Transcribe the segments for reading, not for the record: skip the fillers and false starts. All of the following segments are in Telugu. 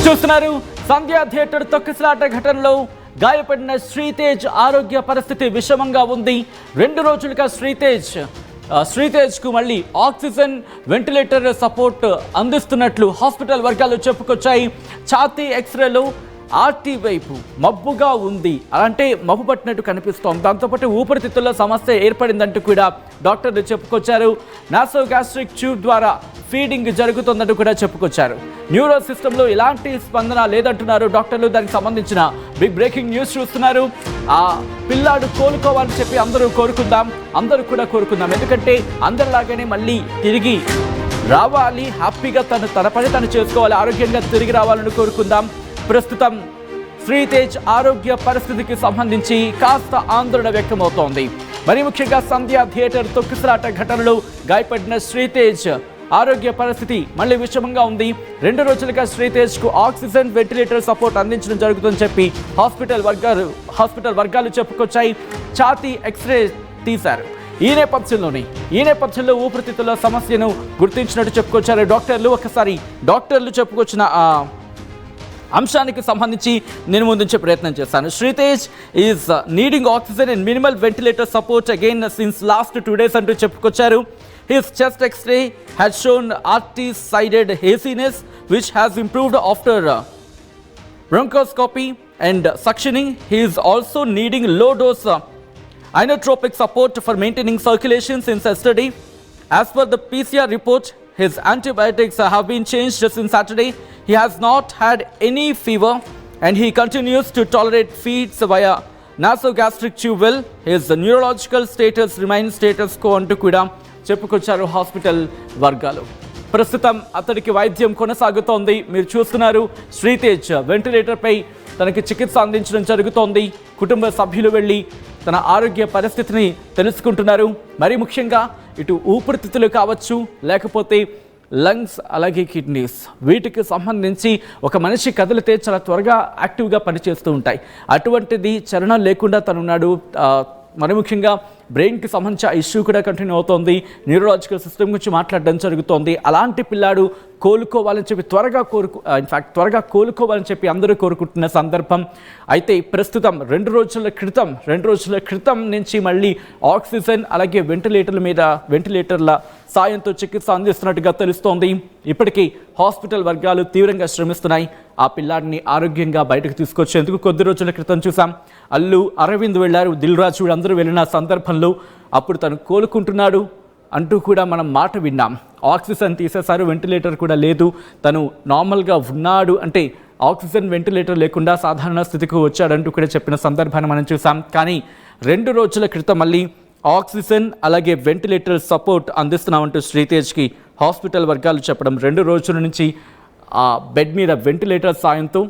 చూస్తున్నారు సంధ్యా థియేటర్ తొక్కిసలాట ఘటనలో గాయపడిన శ్రీతేజ్ ఆరోగ్య పరిస్థితి విషమంగా ఉంది. 2 రోజులుగా శ్రీతేజ్కు మళ్ళీ ఆక్సిజన్ వెంటిలేటర్ సపోర్ట్ అందిస్తున్నట్లు హాస్పిటల్ వర్గాలు చెప్పుకొచ్చాయి. ఛాతీ ఎక్స్రేలో ఆర్టీ వైపు మబ్బుగా ఉంది, అంటే మబ్బు పట్టినట్టు కనిపిస్తోంది. దాంతోపాటు ఊపిరితిత్తుల్లో సమస్య ఏర్పడిందంటూ కూడా డాక్టర్లు చెప్పుకొచ్చారు. నాసోగాస్ట్రిక్ ట్యూబ్ ద్వారా ఫీడింగ్ జరుగుతుందంటూ కూడా చెప్పుకొచ్చారు. న్యూరో సిస్టంలో ఎలాంటి స్పందన లేదంటున్నారు డాక్టర్లు. దానికి సంబంధించిన బిగ్ బ్రేకింగ్ న్యూస్ చూస్తున్నారు. ఆ పిల్లాడు కోలుకోవాలని చెప్పి అందరూ కోరుకుందాం. ఎందుకంటే అందరిలాగానే మళ్ళీ తిరిగి రావాలి, హ్యాపీగా తన పని తను చేసుకోవాలి, ఆరోగ్యంగా తిరిగి రావాలని కోరుకుందాం. ప్రస్తుతం శ్రీతేజ్ ఆరోగ్య పరిస్థితికి సంబంధించి కాస్త ఆందోళన వ్యక్తమవుతోంది. మరి ముఖ్యంగా సంధ్యా థియేటర్ తొక్కిసలాట ఘటనలో గాయపడిన శ్రీతేజ్ ఆరోగ్య పరిస్థితి మళ్ళీ విషమంగా ఉంది. 2 రోజులుగా శ్రీతేజ్కు ఆక్సిజన్ వెంటిలేటర్ సపోర్ట్ అందించడం జరుగుతుందని చెప్పి హాస్పిటల్ వర్గాలు చెప్పుకొచ్చాయి. ఛాతీ ఎక్స్రే తీశారు. ఈ నేపథ్యంలో ఊపిరితిత్తుల సమస్యను గుర్తించినట్టు చెప్పుకొచ్చారు డాక్టర్లు. ఒకసారి డాక్టర్లు చెప్పుకొచ్చిన అంశానికి సంబంధించి నేను ముందుంచే ప్రయత్నం చేస్తాను. Sritej is needing oxygen and minimal ventilator support again since last 2 days అంటూ చెప్పుకొచ్చారు. His chest x-ray has shown right-sided haziness which has improved after bronchoscopy and suctioning. He is also needing low dose inotropic support for maintaining circulation since yesterday. As per the PCR report, his antibiotics have been changed since Saturday. He has not had any fever and he continues to tolerate feeds via nasogastric tube well. His neurological status remains status quo అంటూ కూడా చెప్పుకొచ్చారు హాస్పిటల్ వర్గాలు. ప్రస్తుతం అతడికి వైద్యం కొనసాగుతోంది. మీరు చూస్తున్నారు శ్రీతేజ్ వెంటిలేటర్పై తనకి చికిత్స అందించడం జరుగుతోంది. కుటుంబ సభ్యులు వెళ్ళి తన ఆరోగ్య పరిస్థితిని తెలుసుకుంటున్నారు. మరి ముఖ్యంగా ఇటు ఊపిరితిత్తులు కావచ్చు, లేకపోతే లంగ్స్, అలాగే కిడ్నీస్, వీటికి సంబంధించి ఒక మనిషి కదిలితే చాలా త్వరగా యాక్టివ్గా పనిచేస్తూ ఉంటాయి. అటువంటిది చలనం లేకుండా తనున్నాడు. మరి ముఖ్యంగా బ్రెయిన్కి సంబంధించిన ఇష్యూ కూడా కంటిన్యూ అవుతోంది. న్యూరలాజికల్ సిస్టమ్ గురించి మాట్లాడడం జరుగుతోంది. అలాంటి పిల్లాడు కోలుకోవాలని చెప్పి త్వరగా కోలుకోవాలని చెప్పి అందరూ కోరుకుంటున్న సందర్భం. అయితే ప్రస్తుతం 2 రోజుల క్రితం నుంచి మళ్ళీ ఆక్సిజన్ అలాగే వెంటిలేటర్ల సాయంతో చికిత్స అందిస్తున్నట్టుగా తెలుస్తోంది. ఇప్పటికీ హాస్పిటల్ వర్గాలు తీవ్రంగా శ్రమిస్తున్నాయి ఆ పిల్లాడిని ఆరోగ్యంగా బయటకు తీసుకొచ్చేందుకు. కొద్ది రోజుల క్రితం చూసాం, అల్లు అరవింద్ వెళ్ళారు, దిల్ రాజు అందరూ వెళ్ళిన సందర్భంలో అప్పుడు తను కోలుకుంటున్నాడు అంటూ కూడా మనం మాట విన్నాం. ఆక్సిజన్ తీసేశారు, వెంటిలేటర్ కూడా లేదు, తను నార్మల్గా ఉన్నాడు, అంటే ఆక్సిజన్ వెంటిలేటర్ లేకుండా సాధారణ స్థితికి వచ్చాడంటూ కూడా చెప్పిన సందర్భాన్ని మనం చూసాం. కానీ 2 రోజుల క్రితం మళ్ళీ ఆక్సిజన్ అలాగే వెంటిలేటర్ సపోర్ట్ అందిస్తున్నామంటూ శ్రీతేజ్కి హాస్పిటల్ వర్గాలు చెప్పడం, 2 రోజుల నుంచి ఆ బెడ్ మీద వెంటిలేటర్ సాయంతో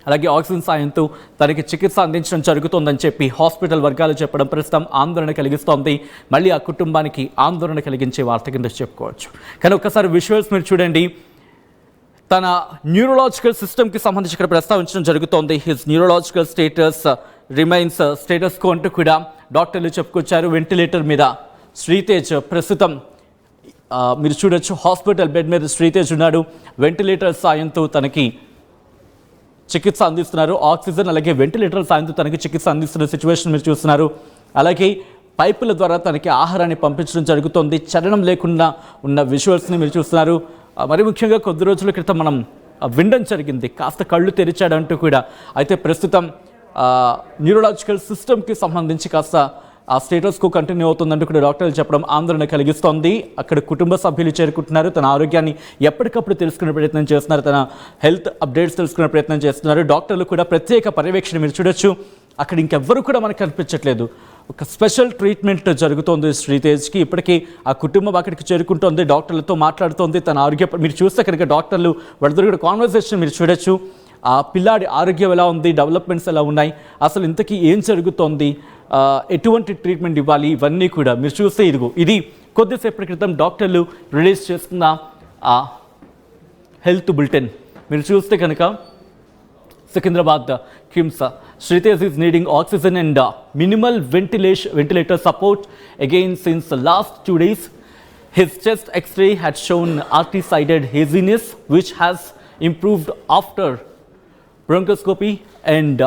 అలాగే ఆక్సిజన్ సాయంతో తనకి చికిత్స అందించడం జరుగుతోందని చెప్పి హాస్పిటల్ వర్గాలు చెప్పడం ప్రస్తుతం ఆందోళన కలిగిస్తోంది. మళ్ళీ ఆ కుటుంబానికి ఆందోళన కలిగించే వార్త కింద చెప్పుకోవచ్చు. కానీ ఒక్కసారి విజువల్స్ మీరు చూడండి. తన న్యూరలాజికల్ సిస్టమ్కి సంబంధించి ఇక్కడ ప్రస్తావించడం జరుగుతోంది. His neurological status remains status quo అంటూ కూడా డాక్టర్లు చెప్పుకొచ్చారు. వెంటిలేటర్ మీద శ్రీతేజ్ ప్రస్తుతం మీరు చూడొచ్చు, హాస్పిటల్ బెడ్ మీద శ్రీతేజ్ ఉన్నాడు. వెంటిలేటర్ సాయంతో తనకి చికిత్స అందిస్తున్నారు. ఆక్సిజన్ అలాగే వెంటిలేటర్ సాయంతో తనకి చికిత్స అందిస్తున్న సిచ్యువేషన్ మీరు చూస్తున్నారు. అలాగే పైపుల ద్వారా తనకి ఆహారాన్ని పంపించడం జరుగుతోంది. చలనం లేకుండా ఉన్న విజువల్స్ని మీరు చూస్తున్నారు. మరి ముఖ్యంగా కొద్ది రోజుల క్రితం మనం వినడం జరిగింది, కాస్త కళ్ళు తెరిచాడంటూ కూడా. అయితే ప్రస్తుతం న్యూరలాజికల్ సిస్టమ్కి సంబంధించి కాస్త ఆ స్టేటస్కు కంటిన్యూ అవుతుందంటూ కూడా డాక్టర్లు చెప్పడం ఆందోళన కలిగిస్తోంది. అక్కడ కుటుంబ సభ్యులు చేరుకుంటున్నారు, తన ఆరోగ్యాన్ని ఎప్పటికప్పుడు తెలుసుకునే ప్రయత్నం చేస్తున్నారు, తన హెల్త్ అప్డేట్స్ తెలుసుకునే ప్రయత్నం చేస్తున్నారు. డాక్టర్లు కూడా ప్రత్యేక పర్యవేక్షణ మీరు చూడొచ్చు. అక్కడ ఇంకెవ్వరు కూడా మనకు కనిపించట్లేదు. ఒక స్పెషల్ ట్రీట్మెంట్ జరుగుతోంది శ్రీతేజ్కి. ఇప్పటికీ ఆ కుటుంబం అక్కడికి చేరుకుంటోంది, డాక్టర్లతో మాట్లాడుతోంది. తన ఆరోగ్య మీరు చూస్తే కనుక డాక్టర్లు వాళ్ళతో కూడా కాన్వర్సేషన్ మీరు చూడొచ్చు. ఆ పిల్లాడి ఆరోగ్యం ఎలా ఉంది, డెవలప్మెంట్స్ ఎలా ఉన్నాయి, అసలు ఇంతకీ ఏం జరుగుతోంది, ఎటువంటి ట్రీట్మెంట్ ఇవ్వాలి, ఇవన్నీ కూడా మీరు చూస్తే ఇది కొద్దిసేపటి క్రితం డాక్టర్లు రిలీజ్ చేస్తున్న హెల్త్ బులెటిన్. మీరు చూస్తే కనుక Secunderabad KIMS, Shritesh is needing oxygen and minimal ventilator support again since the last 2 days. His chest X-ray had shown arty-sided haziness, which has improved after bronchoscopy and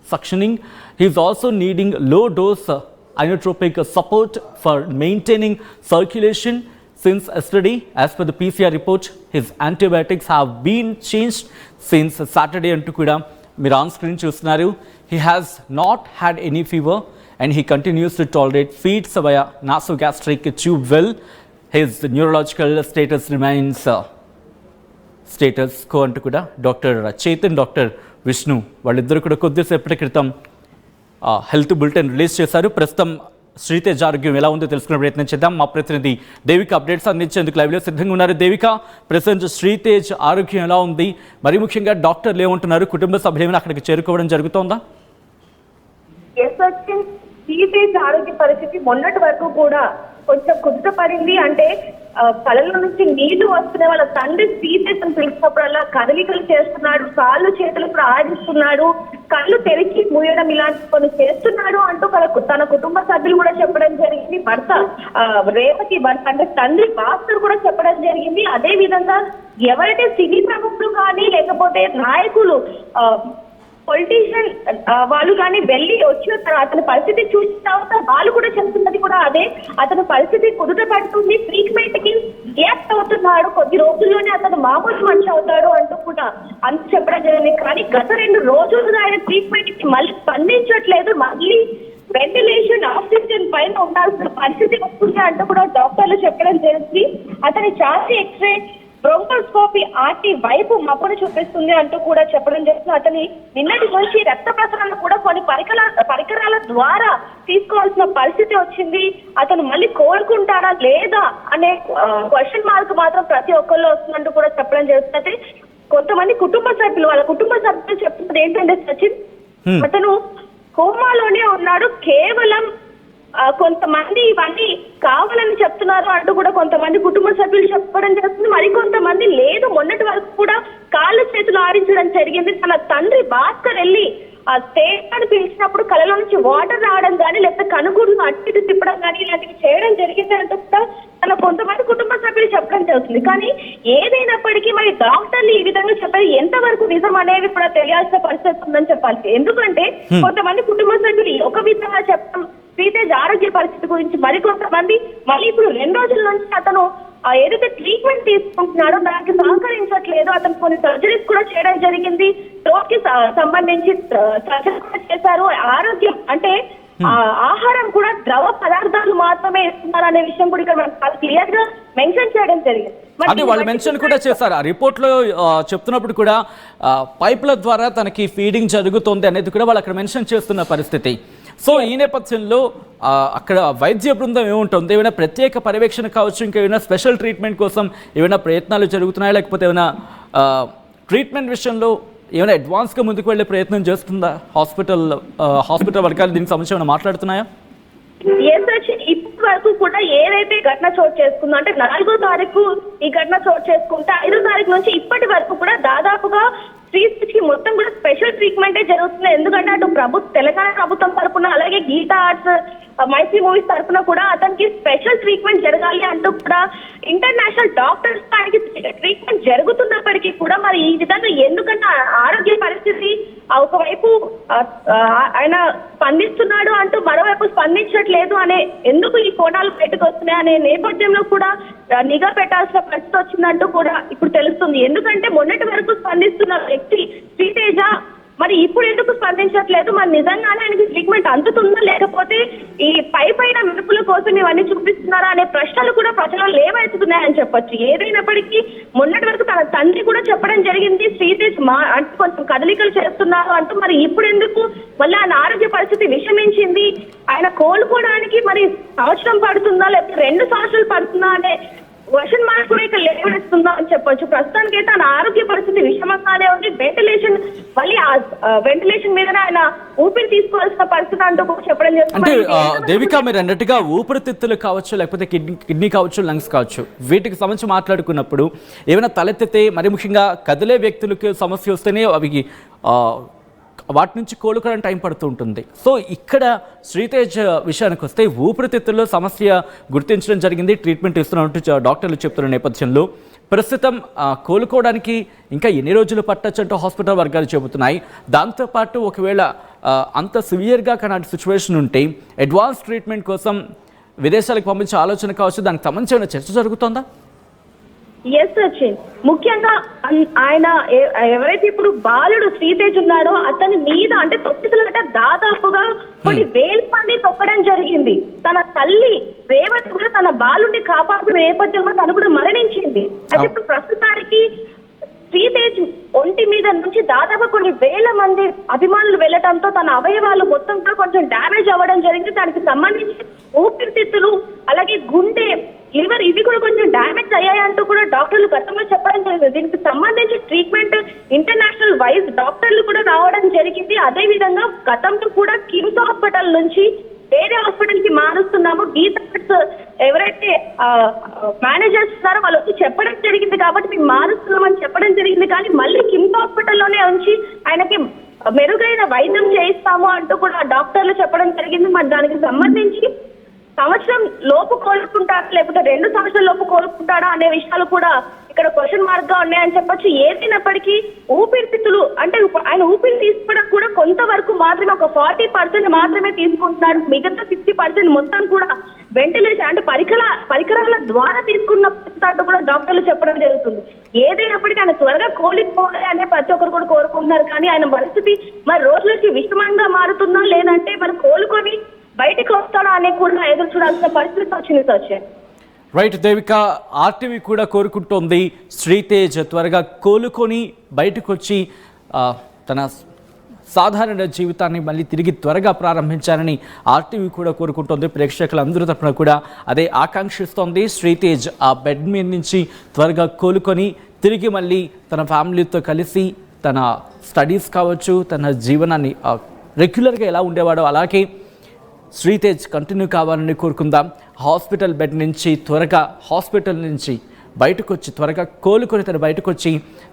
suctioning. He is also needing low dose inotropic support for maintaining circulation. Since yesterday, as per the PCR report, his antibiotics have been changed since Saturday అంటూ కూడా మీరు ఆన్ స్క్రీన్ చూస్తున్నారు. He has not had any fever and he continues to tolerate feeds via nasogastric tube well. His neurological status remains status quo అంటూ కూడా డాక్టర్ చేతన్, డాక్టర్ విష్ణు వాళ్ళిద్దరు కూడా కొద్దిసేపటి క్రితం హెల్త్ బులెటిన్ రిలీజ్ చేశారు. ప్రస్తుతం శ్రీతేజ్ ఆరోగ్యం ఎలా ఉందో తెలుసుకునే ప్రయత్నం చేద్దాం. మా ప్రతినిధి దేవిక అప్డేట్స్ అందించేందుకు లైవ్లో సిద్ధంగా ఉన్నారు. దేవిక, ప్రజెంట్ శ్రీతేజ్ ఆరోగ్యం ఎలా ఉంది? మరి ముఖ్యంగా డాక్టర్లు ఏమంటున్నారు? కుటుంబ సభ్యులు ఏమైనా అక్కడికి చేరుకోవడం జరుగుతోందా? శ్రీతేజ్ ఆరోగ్య పరిస్థితి మొన్నటి వరకు కూడా కొంచెం కుదుటపడింది. అంటే కళ్ళలో నుంచి నీళ్లు వస్తున్నాయి. వాళ్ళ తండ్రి శ్రీతేజ్ అని పిలిచినప్పుడల్లా కదలికలు చేస్తున్నాడు, కాళ్ళు చేతులు కూడా ఆడిస్తున్నాడు, కళ్ళు తెరిచి మూయడం ఇలాంటి కొన్ని చేస్తున్నాడు అంటూ తన కుటుంబ సభ్యులు కూడా చెప్పడం జరిగింది. భర్త రేవతి భర్త అంటే తండ్రి భాస్కర్ కూడా చెప్పడం జరిగింది. అదే విధంగా ఎవరైతే సినీ ప్రముఖులు కానీ లేకపోతే నాయకులు పొలిటీషియన్ వాళ్ళు కానీ వెళ్ళి వచ్చిన తర్వాత అతని పరిస్థితి చూసిన తర్వాత వాళ్ళు కూడా చెప్తున్నది కూడా అదే. అతని పరిస్థితి కుదుట పడుతుంది, ట్రీట్మెంట్ కి రియాక్ట్ అవుతున్నాడు, కొద్ది రోజుల్లోనే అతను మామూలు మనిషి అవుతాడు అంటూ కూడా అంత చెప్పడం జరిగింది. కానీ గత 2 రోజులుగా ఆయన ట్రీట్మెంట్ కి మళ్ళీ స్పందించట్లేదు. మళ్ళీ వెంటిలేషన్ ఆక్సిజన్ పైన ఉండాల్సిన పరిస్థితి వస్తుంది అంటూ కూడా డాక్టర్లు చెప్పడం జరిగింది. అతని ఛాతీ ఎక్స్రే బ్రోంకోస్కోపీ ఆర్టీ వైపు మబ్బును చూపిస్తుంది అంటూ కూడా చెప్పడం జరుగుతుంది. అతని నిన్నటి నుంచి రక్త ప్రసరణ కూడా కొన్ని పరికరాల ద్వారా తీసుకోవాల్సిన పరిస్థితి వచ్చింది. అతను మళ్ళీ కోలుకుంటాడా లేదా అనే క్వశ్చన్ మార్క్ మాత్రం ప్రతి ఒక్కరిలో వస్తుందంటూ కూడా చెప్పడం జరుగుతుంది. కొంతమంది వాళ్ళ కుటుంబ సభ్యులు చెప్తున్నది ఏంటంటే సచిన్, అతను కోమాలోనే ఉన్నాడు, కేవలం కొంతమంది ఇవన్నీ కావాలని చెప్తున్నారు అంటూ కూడా కొంతమంది కుటుంబ సభ్యులు చెప్పడం జరుగుతుంది. మరికొంతమంది లేదు, మొన్నటి వరకు కూడా కాళ్ళు చేతులు ఆడించడం జరిగింది. తన తండ్రి భాస్కర్ వెళ్ళి ఆ స్టేట్ పిలిచినప్పుడు కళ్ళలో నుంచి వాటర్ రావడం కానీ లేకపోతే కనుగూరును అట్టి తిప్పడం కానీ ఇలాంటివి చేయడం జరిగింది అంటూ కూడా తన కొంతమంది కుటుంబ సభ్యులు చెప్పడం జరుగుతుంది. కానీ ఏదైనప్పటికీ మరి డాక్టర్లు ఈ విధంగా చెప్పారు, ఎంతవరకు నిజం అనేవి కూడా తెలియాల్సిన పరిస్థితి ఉందని చెప్పాలి. ఎందుకంటే కొంతమంది కుటుంబ సభ్యులు ఒక విధంగా చెప్పడం శ్రీతేజ్ ఆరోగ్య పరిస్థితి గురించి, మరికొంతమంది మళ్ళీ ఇప్పుడు 2 రోజుల నుంచి అతను ఏదైతే ట్రీట్మెంట్ తీసుకుంటున్నాడో దానికి సహకరించట్లేదు. అతను కొన్ని సర్జరీస్ కూడా చేయడం జరిగింది, థ్రోట్ కి సంబంధించి సర్జరీ కూడా చేశారు. ఆరోగ్యం అంటే ఆహారం కూడా ద్రవ పదార్థాలు మాత్రమే ఇస్తున్నారు అనే విషయం కూడా ఇక్కడ మనకు క్లియర్ గా మెన్షన్ చేయడం జరిగింది. అది వాళ్ళు మెన్షన్ కూడా చేశారు. ఆ రిపోర్ట్ లో చెప్తున్నప్పుడు కూడా పైపుల ద్వారా తనకి ఫీడింగ్ జరుగుతుంది అనేది కూడా వాళ్ళు అక్కడ మెన్షన్ చేస్తున్న పరిస్థితి. సో ఈ నేపథ్యంలో అక్కడ వైద్య బృందం ఏముంటుంది? ఏమైనా ప్రత్యేక పర్యవేక్షణ కావచ్చు, ఇంకా ఏమైనా స్పెషల్ ట్రీట్మెంట్ కోసం ఏమైనా ప్రయత్నాలు జరుగుతున్నాయా, లేకపోతే ఏమైనా ట్రీట్మెంట్ విషయంలో ఏమైనా అడ్వాన్స్గా ముందుకు వెళ్ళే ప్రయత్నం చేస్తుందా హాస్పిటల్ వర్గాలు? దీనికి సంబంధించి ఏమైనా మాట్లాడుతున్నాయా? ఇప్పటి వరకు కూడా ఏదైతే ఘటన చోటు చేసుకుందో అంటే 4వ తారీఖు ఈ ఘటన చోటు చేసుకుంటే 5వ తారీఖు నుంచి ఇప్పటి వరకు కూడా దాదాపుగా శ్రీతేజ్కి మొత్తం కూడా స్పెషల్ ట్రీట్మెంటే జరుగుతుంది. ఎందుకంటే అటు తెలంగాణ ప్రభుత్వం తరఫున అలాగే గీతా ఆర్ట్స్ మైత్రి మూవీస్ తరఫున కూడా అతనికి స్పెషల్ ట్రీట్మెంట్ జరగాలి అంటూ కూడా ఇంటర్నేషనల్ డాక్టర్స్ ఆయనకి ట్రీట్మెంట్ జరుగుతున్నప్పటికీ కూడా మరి ఈ విధంగా ఎందుకంటే ఆరోగ్య పరిస్థితి ఒకవైపు ఆయన స్పందిస్తున్నాడు అంటూ మరోవైపు స్పందించట్లేదు అనే ఎందుకు ఈ కోణాలు బయటకు వస్తున్నాయి అనే నేపథ్యంలో కూడా నిఘా పెట్టాల్సిన పరిస్థితి వచ్చిందంటూ కూడా ఇప్పుడు తెలుస్తుంది. ఎందుకంటే మొన్నటి వరకు స్పందిస్తున్న వ్యక్తి శ్రీతేజ మరి ఇప్పుడు ఎందుకు స్పందించట్లేదు? మరి నిజంగానే ఆయనకి ట్రీట్మెంట్ అందుతుందా లేకపోతే ఈ పైన మెరుపుల కోసం ఇవన్నీ చూపిస్తున్నారా అనే ప్రశ్నలు కూడా ప్రజలు లేవెత్తుతున్నాయని చెప్పొచ్చు. ఏదైనప్పటికీ మొన్నటి వరకు తన తండ్రి కూడా చెప్పడం జరిగింది, శ్రీతేజ్ అంటే కొంచెం కదలికలు చేస్తున్నారు అంటూ. మరి ఇప్పుడు ఎందుకు మళ్ళీ ఆయన ఆరోగ్య పరిస్థితి విషమించింది, ఆయన కోలుకోవడానికి మరి సంవత్సరం పడుతుందా లేకపోతే 2 సంవత్సరాలు పడుతుందా అనే క్వశ్చన్ మార్క్ కూడా ఇక్కడ లేవనెస్తుందా అని చెప్పొచ్చు. ప్రస్తుతానికి అయితే ఆయన ఆరోగ్య పరిస్థితి విషమంగానే ఉంది. వెంటిలేషన్ మీదనే ఆయన ఊపిరి తీసుకోవాల్సిన పరిస్థితి అంటూ చెప్పడం జరుగుతుంది. అంటే దేవిక, మీరు అన్నట్టుగా ఊపిరితిత్తులు కావచ్చు, లేకపోతే కిడ్నీ కావచ్చు, లంగ్స్ కావచ్చు, వీటికి సంబంధించి మాట్లాడుకున్నప్పుడు ఏమైనా తలెత్తితే మరి ముఖ్యంగా కదిలే వ్యక్తులకు సమస్య వస్తేనే అవి వాటి నుంచి కోలుకోవడానికి టైం పడుతూ ఉంటుంది. సో ఇక్కడ శ్రీతేజ్ విషయానికి వస్తే ఊపిరితిత్తుల్లో సమస్య గుర్తించడం జరిగింది, ట్రీట్మెంట్ ఇస్తున్నట్టు డాక్టర్లు చెప్తున్న నేపథ్యంలో ప్రస్తుతం కోలుకోవడానికి ఇంకా ఎన్ని రోజులు పట్టొచ్చంటూ హాస్పిటల్ వర్గాలు చెబుతున్నాయి. దాంతోపాటు ఒకవేళ అంత సివియర్గా కానీ సిచ్యువేషన్ ఉంటే అడ్వాన్స్ ట్రీట్మెంట్ కోసం విదేశాలకు పంపించే ఆలోచన కావచ్చు, దానికి సంబంధించిన చర్చ జరుగుతుందా? ఎస్ సచిన్, ముఖ్యంగా ఆయన ఎవరైతే ఇప్పుడు బాలుడు శ్రీతేజ్ ఉన్నాడో అతని మీద అంటే తొక్కిసలాట దాదాపుగా కొన్ని వేల మంది తొక్కడం జరిగింది. తన తల్లి రేవతి కూడా తన బాలుడిని కాపాడుకున్న నేపథ్యంలో తను కూడా మరణించింది. అయితే ఇప్పుడు ప్రస్తుతానికి శ్రీతేజ్ ఒంటి మీద నుంచి దాదాపు కొన్ని వేల మంది అభిమానులు వెళ్లడంతో తన అవయవాలు మొత్తంతో కొంచెం డ్యామేజ్ అవ్వడం జరిగింది. దానికి సంబంధించి ఊపిరితిత్తులు అలాగే గుండె లివర్ ఇవి కూడా కొంచెం డ్యామేజ్ అయ్యాయంటూ కూడా డాక్టర్లు గతంలో చెప్పడం జరిగింది. దీనికి సంబంధించి ట్రీట్మెంట్ ఇంటర్నేషనల్ వైజ్ డాక్టర్లు కూడా రావడం జరిగింది. అదే విధంగా గతంలో కూడా కిమ్స్ హాస్పిటల్ నుంచి వేరే హాస్పిటల్ కి మారుస్తున్నాము, డీటాక్స్ ఎవరైతే మేనేజర్స్ ఉన్నారో వాళ్ళు వచ్చి చెప్పడం జరిగింది కాబట్టి మేము మారుస్తున్నామని చెప్పడం జరిగింది. కానీ మళ్ళీ కిమ్స్ హాస్పిటల్లోనే ఉంచి ఆయనకి మెరుగైన వైద్యం చేయిస్తాము అంటూ కూడా డాక్టర్లు చెప్పడం జరిగింది. మరి దానికి సంబంధించి సంవత్సరం లోపు కోలుకుంటాడా లేకపోతే 2 సంవత్సరాల లోపు కోలుకుంటాడా అనే విషయాలు కూడా ఇక్కడ క్వశ్చన్ మార్క్ గా ఉన్నాయని చెప్పొచ్చు. ఏదైనప్పటికీ ఊపిరితిత్తులు అంటే ఆయన ఊపిరి తీసుకోవడం కూడా కొంతవరకు మాత్రమే, ఒక 40% మాత్రమే తీసుకుంటున్నాడు. మిగతా 60% మొత్తం కూడా వెంటిలేషన్ అంటే పరికరాల ద్వారా తీసుకున్నట్టు కూడా డాక్టర్లు చెప్పడం జరుగుతుంది. ఏదైనప్పటికీ ఆయన త్వరగా కోలుకోవాలి అనే ప్రతి ఒక్కరు కూడా కోరుకుంటున్నారు. కానీ ఆయన పరిస్థితి మరి రోజులకి విషమంగా మారుతుందా లేదంటే మరి కోలుకొని బయటకు వస్తాడా అనే కూడా ఎదురు చూడాల్సిన పరిస్థితి వచ్చింది సచిన్. రైట్ దేవిక, ఆర్టీవీ కూడా కోరుకుంటోంది శ్రీతేజ్ త్వరగా కోలుకొని బయటకు వచ్చి తన సాధారణ జీవితాన్ని మళ్ళీ తిరిగి త్వరగా ప్రారంభించాలని ఆర్టీవీ కూడా కోరుకుంటోంది. ప్రేక్షకులందరూ తరపున కూడా అదే ఆకాంక్షిస్తోంది. శ్రీతేజ్ ఆ బెడ్ మీద నుంచి త్వరగా కోలుకొని తిరిగి మళ్ళీ తన ఫ్యామిలీతో కలిసి తన స్టడీస్ కావచ్చు, తన జీవనాన్ని రెగ్యులర్గా ఎలా ఉండేవాడో అలాగే శ్రీతేజ్ కంటిన్యూ కావాలని కోరుకుందాం. హాస్పిటల్ బెడ్ నుంచి త్వరగా హాస్పిటల్ నుంచి బయటకు వచ్చి త్వరగా కోలుకొని తను బయటకు వచ్చి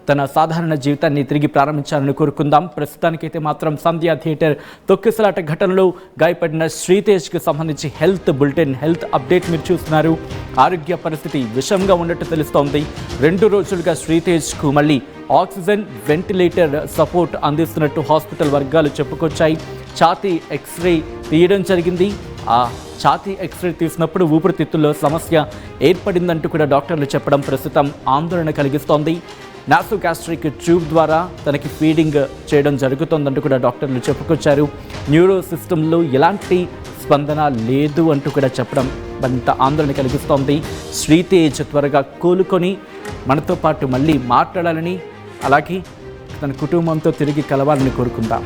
తన సాధారణ జీవితాన్ని తిరిగి ప్రారంభించాలని కోరుకుందాం. ప్రస్తుతానికైతే మాత్రం సంధ్యా థియేటర్ తొక్కిసలాట ఘటనలో గాయపడిన శ్రీతేజ్కి సంబంధించి హెల్త్ బులెటిన్, హెల్త్ అప్డేట్ మీరు చూస్తున్నారు. ఆరోగ్య పరిస్థితి విషమంగా ఉన్నట్టు తెలుస్తోంది. 2 రోజులుగా శ్రీతేజ్కు మళ్ళీ ఆక్సిజన్ వెంటిలేటర్ సపోర్ట్ అందిస్తున్నట్టు హాస్పిటల్ వర్గాలు చెప్పుకొచ్చాయి. ఛాతీ ఎక్స్రే తీయడం జరిగింది. ఆ ఛాతీ ఎక్స్రే తీసినప్పుడు ఊపిరితిత్తుల్లో సమస్య ఏర్పడిందంటూ కూడా డాక్టర్లు చెప్పడం ప్రస్తుతం ఆందోళన కలిగిస్తోంది. నాసోగాస్ట్రిక్ ట్యూబ్ ద్వారా తనకి ఫీడింగ్ చేయడం జరుగుతోందంటూ కూడా డాక్టర్లు చెప్పుకొచ్చారు. న్యూరో సిస్టంలో ఎలాంటి స్పందన లేదు అంటూ కూడా చెప్పడం మరింత ఆందోళన కలిగిస్తోంది. శ్రీతేజ్ త్వరగా కోలుకొని మనతో పాటు మళ్ళీ మాట్లాడాలని అలాగే తన కుటుంబంతో తిరిగి కలవాలని కోరుకుందాం.